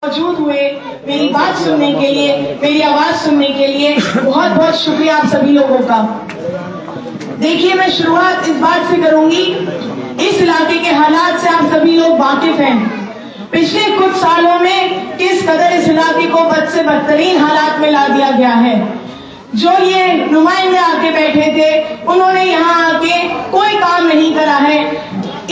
موجود ہوئے میری بات سننے کے لیے، میری آواز سننے کے لیے بہت بہت شکریہ آپ سبھی لوگوں کا۔ دیکھیے، میں شروعات اس بات سے کروں گی، اس علاقے کے حالات سے آپ سبھی لوگ واقف ہیں۔ پچھلے کچھ سالوں میں کس قدر اس علاقے کو بد سے بدترین حالات میں لا دیا گیا ہے۔ جو یہ نمائندے آ کے بیٹھے تھے، انہوں نے یہاں آ کے کوئی کام نہیں کرا ہے۔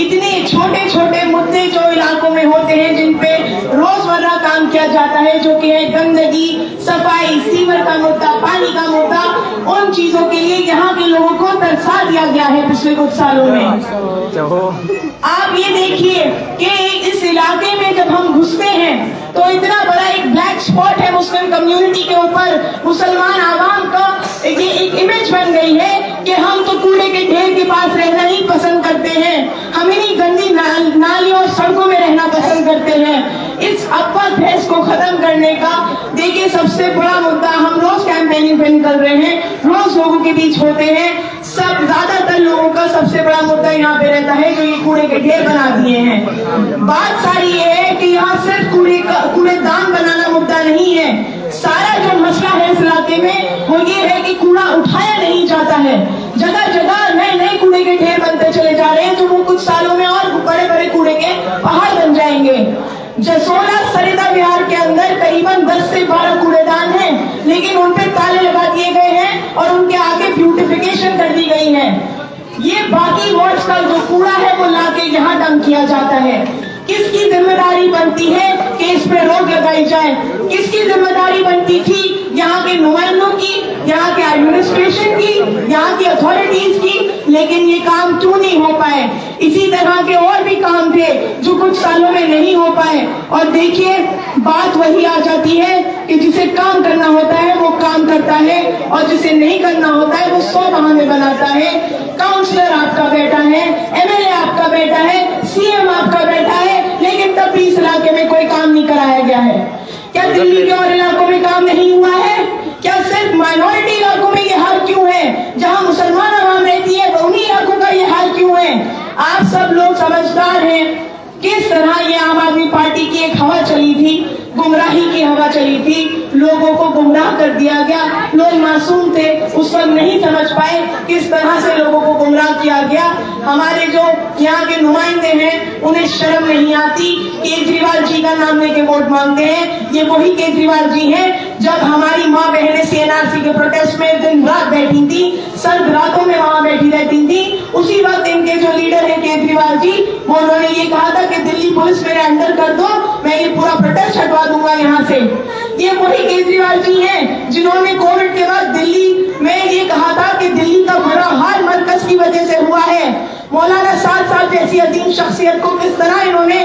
اتنے چھوٹے چھوٹے مدعے جو علاقوں میں ہوتے ہیں، جن پہ روزمرہ کام کیا جاتا ہے، جو کہ ہے گندگی، صفائی، سیور کا مدعا، پانی کا مدعا، ان چیزوں کے لیے یہاں کے لوگوں کو ترسا دیا گیا ہے پچھلے کچھ سالوں میں۔ آپ یہ دیکھیے کہ اس علاقے میں جب ہم گھستے ہیں تو اتنا بڑا ایک بلیک اسپاٹ ہے مسلم کمیونٹی کے اوپر، مسلمان عوام کا یہ ایک امیج بن گئی ہے کہ ہم تو کوڑے کے ڈھیر کے پاس رہنا ہی پسند کرتے ہیں، ہم انہی گندی نالیوں اور سڑکوں میں رہنا پسند کرتے ہیں۔ اس افواہ بحث کو ختم کرنے کا دیکھیے سب سے بڑا مدعا، ہم روز کیمپیننگ پہ نکل رہے ہیں، روز لوگوں کے بیچ ہوتے ہیں، سب زیادہ تر لوگوں کا سب سے بڑا مدعا یہاں پہ رہتا ہے جو یہ کوڑے کے ڈھیر بنا دیے ہیں۔ بات ساری یہ ہے کہ یہاں صرف کوڑے دان بنانا مدعا نہیں ہے، سارا جو مسئلہ ہے اس علاقے میں وہ یہ ہے کہ کوڑا اٹھایا نہیں جاتا ہے۔ جگہ جگہ نئے نئے کوڑے کے ڈھیر بنتے چلے جا رہے ہیں، جو وہ کچھ سالوں میں اور بڑے بڑے کوڑے کے پہاڑ بن جائیں گے۔ جسولا سریدا بہار کے اندر قریباً 10 سے 12 کوڑے دان ہیں، لیکن ان پہ تالے لگا دیے گئے ہیں اور ان کے آگے بیوٹیفیکیشن کر دی گئی ہے۔ یہ باقی وارڈز کا جو کوڑا ہے وہ لا کے یہاں ڈمپ کیا جاتا ہے۔ کس کی ذمہ داری بنتی ہے کہ اس پہ روک لگائی جائے؟ کس کی ذمہ داری بنتی تھی؟ یہاں کے نمائندوں کی، یہاں کے ایڈمنسٹریشن کی، یہاں کی اتھارٹیز کی، لیکن یہ کام کیوں نہیں ہو پائے؟ اسی طرح کے اور بھی کام تھے جو کچھ سالوں میں نہیں ہو پائے۔ اور دیکھیے، بات وہی آ جاتی ہے کہ جسے کام کرنا ہوتا ہے وہ کام کرتا ہے، اور جسے نہیں کرنا ہوتا ہے وہ 100 بہانے بناتا ہے۔ کاؤنسلر آپ کا بیٹا ہے، ایم ایل اے آپ کا بیٹا ہے، سی ایم آپ کا بیٹا ہے، لیکن تب بھی اس علاقے میں کوئی کام نہیں کرایا گیا ہے۔ کیا دلی کے اور علاقوں میں کام نہیں ہوا ہے؟ کیا صرف مائنورٹی علاقوں میں یہ حال کیوں ہے؟ جہاں مسلمان عوام رہتی ہے انہی علاقوں کا یہ حال کیوں ہے؟ آپ سب لوگ سمجھدار ہیں کس طرح یہ عام آدمی پارٹی کی ایک ہوا چلی تھی، گمراہی کی ہوا چلی تھی، لوگوں کو گمراہ کر دیا گیا۔ لوگ معصوم تھے، اس وقت نہیں سمجھ پائے کس طرح سے لوگوں کو گمراہ کیا گیا۔ ہمارے جو یہاں کے نمائندے ہیں انہیں شرم نہیں آتی، کیجریوال جی کا نام لے کے ووٹ مانگتے ہیں۔ یہ وہی کیجریوال جی ہیں جب ہماری ماں بہنیں CNRC کے پروٹیسٹ میں دن رات بیٹھی تھی، سرد راتوں میں وہاں بیٹھی رہتی تھی، اسی وقت ان کے جو لیڈر ہیں کیجریوال جی، وہ انہوں نے یہ کہا تھا کہ دلی پولیس میرے انڈر کر دو، میں یہ پورا پروٹیسٹ ہٹوا دوں گا یہاں سے۔ یہ وہی کیجریوال جی ہیں جنہوں نے کووڈ کے بعد دلی میں یہ کہا تھا کہ دلی کا برا حال مرکز کی وجہ سے ہوا ہے۔ مولانا سعد صاحب جیسی عظیم شخصیت کو کس طرح انہوں نے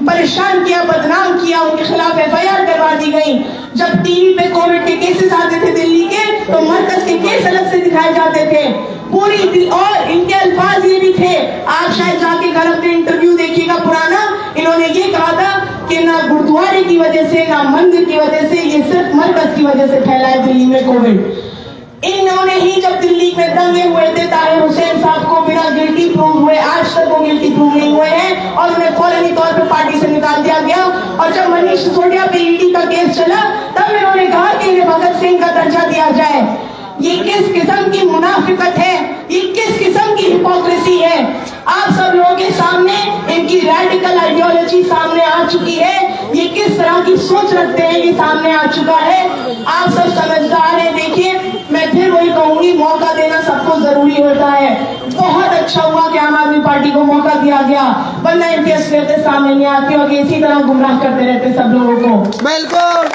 پریشان کیا، بدنام کیا، ان کے خلاف FIR کروا دی گئی۔ جب ٹی وی پہ کووڈ کے کیسز آتے تھے دلی کے تو مرکز کے کیس الگ سے دکھائے جاتے تھے پوری، اور ان کے الفاظ یہ بھی تھے، آپ شاید جا کے گھر اپنے انٹرویو دیکھیے گا پرانا، انہوں نے یہ کہا تھا کہ نہ گردوارے کی وجہ سے نہ مندر کی وجہ سے، یہ صرف مرکز کی وجہ سے پھیلا ہے دلی میں کووڈ۔ انہوں نے ہی جب دلی میں دنگے ہوئے تھے طاہر حسین صاحب کو بنا گلٹی پروو ہوئے، آج تک وہ گلٹی پروو نہیں ہوئے ہیں، اور انہیں فوراً طور پہ پارٹی سے نکال دیا گیا۔ اور جب منیش سسودیا پہ ED کا کیس چلا تب انہوں نے کہا کہ انہیں بھگت سنگھ کا درجہ دیا جائے۔ یہ کس قسم کی منافقت ہے؟ یہ کس قسم کی ہپوکریسی ہے؟ آپ سب لوگوں کے سامنے ان کی ریڈیکل آئیڈیالوجی سامنے آ چکی ہے، یہ کس طرح کی سوچ رکھتے ہیں یہ سامنے آ چکا ہے۔ آپ سب سمجھدار ہیں۔ دیکھیے، میں پھر وہی کہوں گی، موقع دینا سب کو ضروری ہوتا ہے۔ بہت اچھا ہوا کہ عام آدمی پارٹی کو موقع دیا گیا، ورنہ ان کی اصلیتیں سامنے نہیں آتی اور یہ اسی طرح گمراہ کرتے رہتے سب لوگوں کو۔ بالکل۔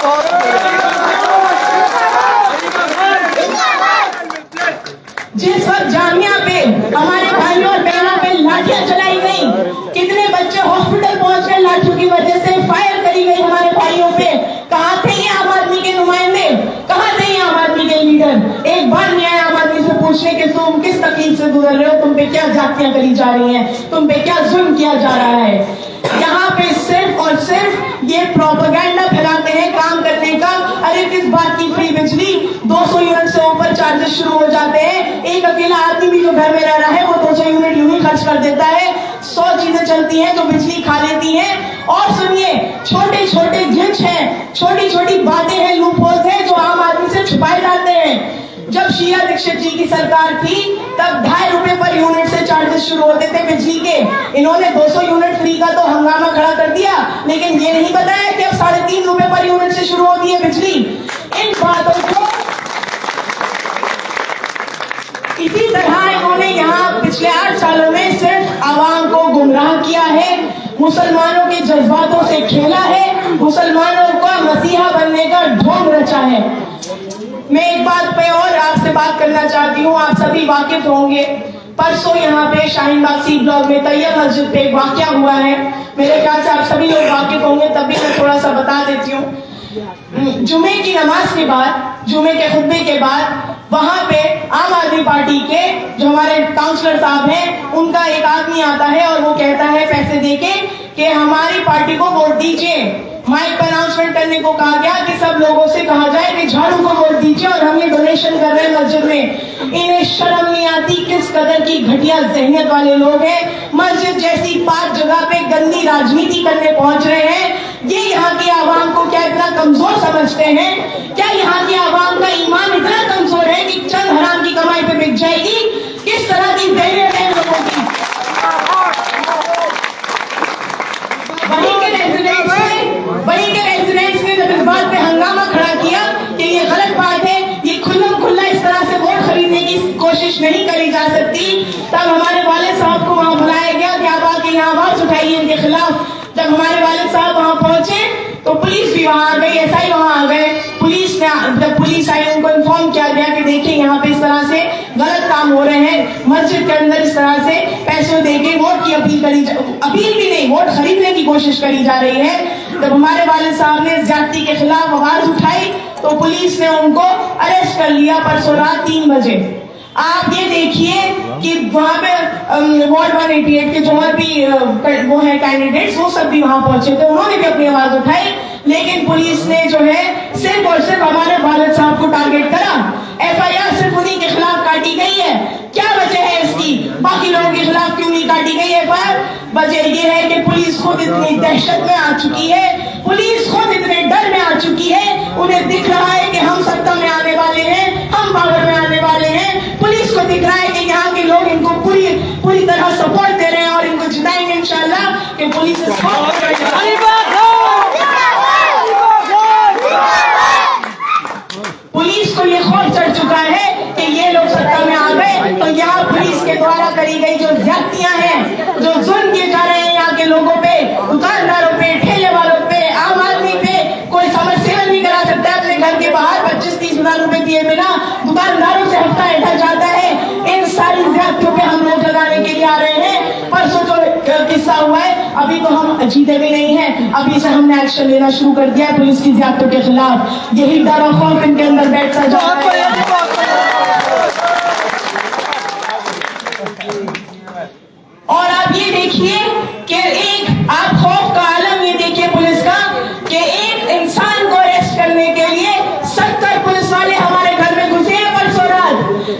جس وقت جامعہ پہ ہمارے بھائیوں اور بہنوں پہ لاٹیاں چلائی گئی، کتنے بچے ہاسپٹل پہنچ گئے لاٹھیوں کی وجہ سے، فائر کری گئی ہمارے بھائیوں پہ، کہاں تھے یہ عام آدمی کے نمائندے؟ کہاں تھے یہ عام آدمی کے لیڈر؟ ایک بار نہیں آیا عام آدمی سے پوچھنے کہ تم کس تکلیف سے گزر رہے ہو، تم پہ کیا زیادتیاں کری جا رہی ہیں، تم پہ کیا ظلم کیا جا رہا ہے۔ یہاں پہ صرف اور صرف یہ پروپیگنڈا پھیلاتے ہیں کام کرنے کا۔ ارے کس بات کی فری بجلی؟ 200 یونٹ سے اوپر چارجز شروع ہو جاتے ہیں، ایک اکیلا آدمی بھی جو گھر میں رہ رہا ہے وہ 200 یونٹ یوں ہی خرچ کر دیتا ہے۔ 100 چیزیں چلتی ہیں جو بجلی کھا لیتی ہیں۔ اور سنیے، چھوٹے چھوٹے جج ہیں शीला दीक्षित जी की सरकार थी तब 2.5 रुपए पर यूनिट से चार्जेस शुरू होते थे बिजली के। इन्होंने 200 यूनिट फ्री का तो हंगामा खड़ा कर दिया, लेकिन ये नहीं बताया कि अब 3.5 रुपए पर यूनिट से शुरू होती है बिजली। इन बातों को इसी तरह इन्होंने यहाँ पिछले 8 सालों में सिर्फ आवाम को गुमराह किया है, मुसलमानों के जज्बातों से खेला है, मुसलमानों का मसीहा बनने का ढोंग रचा है। मैं एक बात पे और आपसे बात करना चाहती हूँ, आप सभी वाकिफ होंगे, परसों यहाँ पे शाहीन बाग सी ब्लॉक में तैयब मस्जिद पे एक वाकया हुआ है। मेरे ख्याल से आप सभी लोग वाकिफ होंगे, तब भी मैं थोड़ा सा बता देती हूँ। जुमे की नमाज के बाद, जुमे के खुतबे के बाद वहां पे आम आदमी पार्टी के जो हमारे काउंसलर साहब हैं, उनका एक आदमी आता है और वो कहता है पैसे देके कि हमारी पार्टी को वोट दीजिए। माइक पर अनाउंसमेंट करने को कहा गया कि सब लोगों से कहा जाए कि झाड़ू को वोट दीजिए और हम ये डोनेशन कर रहे हैं मस्जिद में। इन्हें शर्म नहीं आती किस कदर की घटिया जहनियत वाले लोग हैं। मस्जिद जैसी पाक जगह पे गंदी राजनीति करने पहुंच रहे हैं। ये यहाँ की आवाम को क्या इतना कमजोर समझते हैं? क्या यहाँ की आवाम का ईमान इतना कमजोर है कि चंद हराम की कमाई पे बिक जाएगी? किस तरह की जहनियत है लोगों की? वहीं के रेजिडेंट्स ने जब इस बात पे हंगामा खड़ा किया कि ये गलत बात है, ये खुल्लम खुल्ला इस तरह से वोट खरीदने की कोशिश नहीं करी जा सकती, तब हमारे वालिद साहब को वहां बुलाया गया कि आप आके यहाँ आवाज उठाइए इनके खिलाफ। जब हमारे वालिद साहब वहां पहुंचे तो पुलिस भी वहां आ गई, एसआई वहां आ गए। जब पुलिस आई उनको इन्फॉर्म किया गया कि देखिए यहाँ पे इस तरह से गलत काम हो रहे हैं, मस्जिद के अंदर इस तरह से पैसे देके वोट की अपील भी नहीं, वोट खरीदने की कोशिश करी जा रही है। जब हमारे वालिद साहब ने ज्यादती के खिलाफ आवाज उठाई तो पुलिस ने उनको अरेस्ट कर लिया परसों रात 3 बजे। आप ये देखिए कि वहां पे वार्ड 188 के जो और भी वो है कैंडिडेट्स, वो सब भी वहां पहुंचे थे, उन्होंने भी अपनी आवाज उठाई, लेकिन पुलिस ने जो है सिर्फ और सिर्फ हमारे वालिद साहब को टारगेट करा। एफआईआर सिर्फ उन्हीं के खिलाफ काटी गई है। क्या वजह है इसकी? बाकी लोगों के खिलाफ क्यों नहीं काटी गई एफआईआर? वजह ये है कि पुलिस खुद इतनी दहशत में आ चुकी है, पुलिस खुद इतने डर में आ चुकी है। उन्हें दिख रहा है कि हम सत्ता में आने वाले हैं, हम पावर में आने वाले हैं। पुलिस को दिख रहा है कि यहाँ के लोग इनको पूरी तरह सपोर्ट दे रहे हैं और इनको जिताएंगे इंशाल्लाह कि पुलिस को ये खौफ चढ़ चुका है कि ये लोग सत्ता में आ गए तो यहाँ पुलिस के द्वारा करी गई जो ज्यादतियां हैं, जो जुल्म किए जा रहे हैं यहाँ के लोगों पे, दुकानदारों पे, ठेले वालों पे, आम आदमी पे, कोई समर सेवन नहीं करा सकता है अपने घर के बाहर 25-30 हजार रुपए दिए बिना, दुकानदारों से हफ्ता ऐठा जाता है। इन सारी ज्यादतियों पे हम रोक लगाने के लिए आ रहे हैं। परसों जो किस्सा हुआ है, अभी तो हम जीते भी नहीं हैं, अभी से हमने एक्शन लेना शुरू कर दिया है पुलिस की ज्यादतियों के खिलाफ। यही डर और खौफ इनके अंदर बैठता जा रहा है। और आप ये देखिए कि एक आप खौफ का आलम ये देखिए पुलिस का कि एक इंसान को अरेस्ट करने के लिए 70 पुलिस वाले हमारे घर में घुसे हैं परसों रात।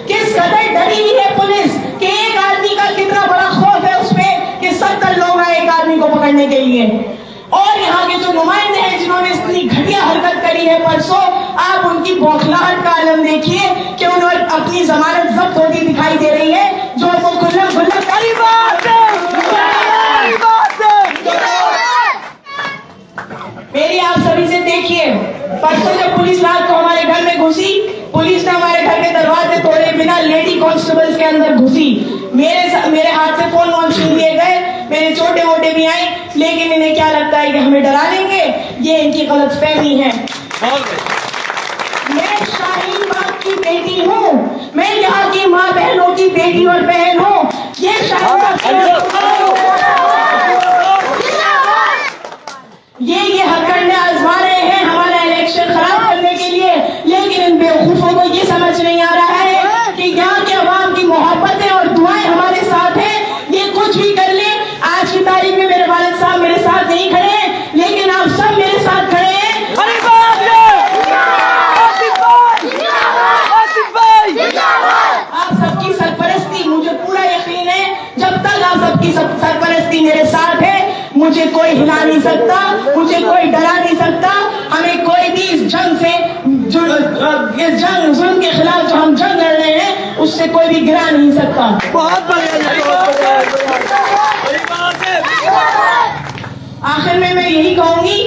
किस कदर डरी हुई है पुलिस कि एक आदमी का कितना बड़ा खौफ है उसपे कि 70 लोग आए एक आदमी को पकड़ने के लिए। और यहाँ के जो नुमाइंदे हैं जिन्होंने इतनी घटिया हरकत करी है परसों, आप उनकी बौखलाहट का आलम देखिए कि उन्होंने अपनी जमानत जब्त होती दिखाई दे रही है, जो वो खुल्ला मेरी आप सभी से देखिए, परसों जब पुलिस रात को हमारे घर में घुसी, पुलिस ने हमारे घर के दरवाजे तोड़े बिना लेडी कांस्टेबल्स के अंदर घुसी। मेरे हाथ से फोन वोन छीन लिए गए, मेरे छोटे मोटे भी आए, लेकिन इन्हें क्या लगता है कि हमें डरा लेंगे? ये इनकी गलतफहमी है। मैं शाहीन बाग की बेटी हूँ, मैं यहाँ की माँ बहनों की बेटी और बहन हूँ। ये शाहीन ये हथकंडे आजमा रहे हैं हमारा इलेक्शन खराब करने के लिए, लेकिन इन बेवकूफों को ये समझ नहीं आ रहा है कि यहाँ के अवाम की मोहब्बतें और दुआएं हमारे साथ हैं। ये कुछ भी कर ले, आज की तारीख में मेरे वालिद साहब मेरे साथ नहीं खड़े हैं, लेकिन आप सब मेरे साथ खड़े हैं। आप सबकी सरपरस्ती, मुझे पूरा यकीन है जब तक आप सबकी सरपरस्ती मेरे साथ है, मुझे कोई हिला नहीं सकता, मुझे कोई डरा नहीं सकता। हमें कोई भी इस जंग से, इस जंग जुल्म के खिलाफ जो हम जंग उससे कोई भी गिरा नहीं सकता। बहुत बढ़िया। आखिर में मैं यही कहूंगी,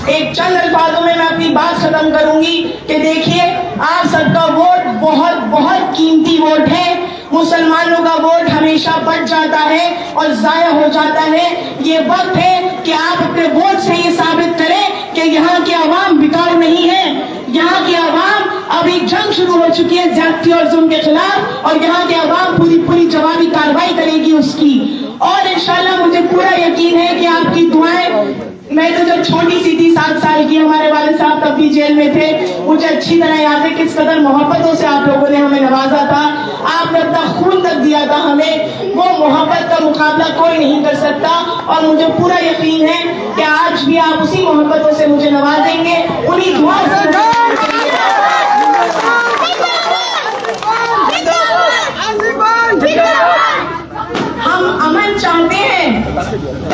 एक चंद अल्फाजों में मैं अपनी बात खत्म करूंगी कि देखिए, आप सबका वोट बहुत बहुत कीमती वोट है। मुसलमानों का वोट हमेशा बच जाता है और जाया हो जाता है। ये वक्त है कि आप अपने वोट से ये साबित करें कि यहाँ की आवाम बिकाऊ नहीं है। यहाँ की आवाम अभी जंग शुरू हो चुकी है ज्यादती और जुल्म के खिलाफ, और यहाँ की आवाम पूरी जवाबी कार्रवाई करेगी उसकी। और इंशाल्लाह मुझे पूरा यकीन है कि आपकी दुआएं, मैं तो जब छोटी सी थी 7 साल की, हमारे वाले साहब तब भी जेल में थे, मुझे अच्छी तरह याद है किस कदर मोहब्बतों से आप लोगों ने हमें नवाजा था। आपने अपना खून तक दिया था हमें, वो मोहब्बत का मुकाबला कोई नहीं कर सकता। और मुझे पूरा यकीन है कि आज भी आप उसी मोहब्बतों से मुझे नवाजेंगे, उन्हीं दुआओं से। हम अमन चाहते हैं,